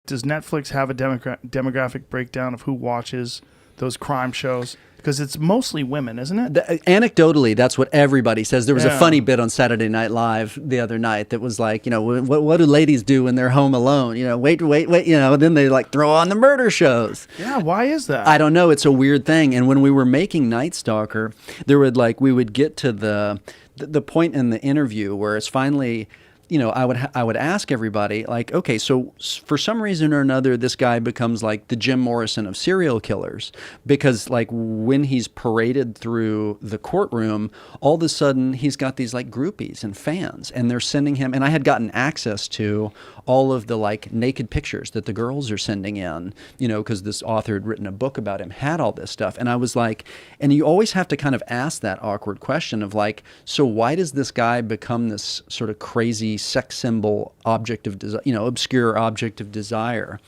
Does Netflix have a demographic breakdown of who watches those crime shows? Because it's mostly women, isn't it? Anecdotally, that's what everybody says. There was a funny bit on Saturday Night Live the other night that was like, what do ladies do when they're home alone? Wait, then they like throw on the murder shows. Yeah, why is that? I don't know. It's a weird thing. And when we were making Night Stalker, we would get to the point in the interview where it's finally, I would ask everybody, like, okay, so for some reason or another, this guy becomes like the Jim Morrison of serial killers, because like when he's paraded through the courtroom, all of a sudden he's got these like groupies and fans, and they're sending him, and I had gotten access to all of the like naked pictures that the girls are sending in, because this author had written a book about him, had all this stuff. And I was like, and you always have to kind of ask that awkward question of like, so why does this guy become this sort of crazy sex symbol object of desire, obscure object of desire?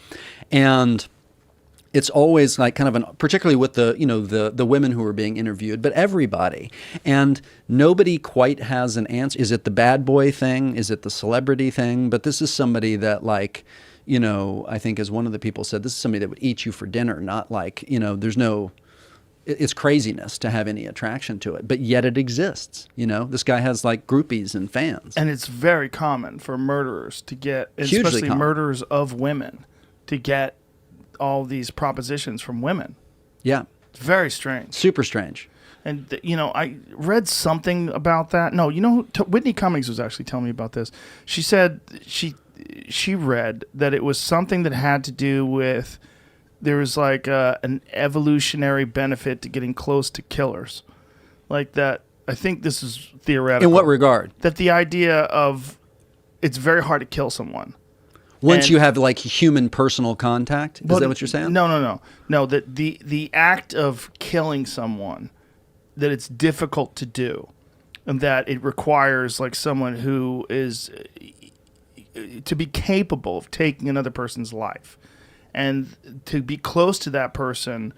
And it's always like kind of particularly with the women who are being interviewed, but everybody. And nobody quite has an answer. Is it the bad boy thing? Is it the celebrity thing? But this is somebody that like, I think as one of the people said, this is somebody that would eat you for dinner, not like, it's craziness to have any attraction to it, but yet it exists. This guy has like groupies and fans. And it's very common for murderers to get, Hugely especially common. murderers of women, to get all these propositions from women. Yeah. It's very strange. Super strange. And, I read something about that. No, Whitney Cummings was actually telling me about this. She said she read that it was something that had to do with, there was like an evolutionary benefit to getting close to killers. Like that, I think this is theoretical. In what regard? That the idea of it's very hard to kill someone. Once you have like human personal contact? Is that what you're saying? No. No, that the act of killing someone, that it's difficult to do, and that it requires like someone who is to be capable of taking another person's life. And to be close to that person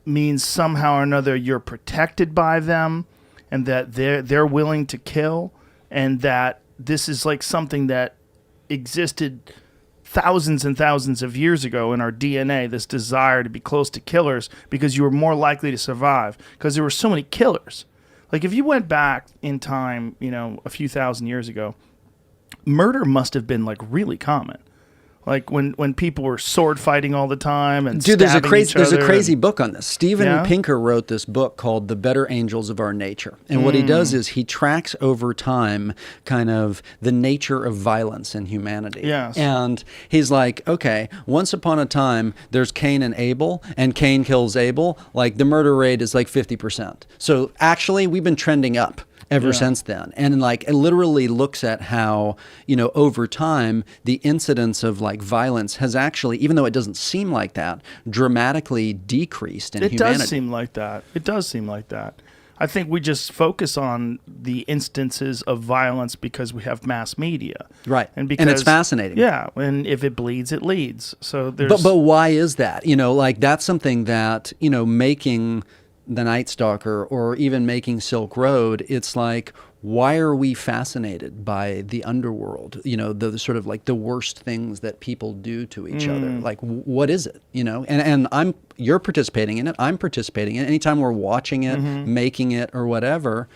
means somehow or another you're protected by them, and that they're willing to kill, and that this is like something that existed thousands and thousands of years ago in our DNA, this desire to be close to killers because you were more likely to survive because there were so many killers. Like if you went back in time, a few thousand years ago, murder must have been like really common. Like when people were sword fighting all the time and Dude, there's a crazy and book on this. Stephen Pinker wrote this book called The Better Angels of Our Nature. And what he does is he tracks over time kind of the nature of violence in humanity. Yes. And he's like, okay, once upon a time, there's Cain and Abel, and Cain kills Abel. Like the murder rate is like 50%. So actually, we've been trending up ever since then. And like it literally looks at how, over time, the incidence of like violence has actually, even though it doesn't seem like that, dramatically decreased in humanity. It does seem like that. I think we just focus on the instances of violence because we have mass media. Right. And it's fascinating. Yeah. And if it bleeds, it leads. So there's... But why is that? Like that's something that, making The Night Stalker or even making Silk Road, it's like, why are we fascinated by the underworld? The sort of like the worst things that people do to each other. Like, what is it? And you're participating in it. I'm participating in it. Anytime we're watching it, making it, or whatever,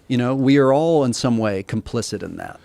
we are all in some way complicit in that.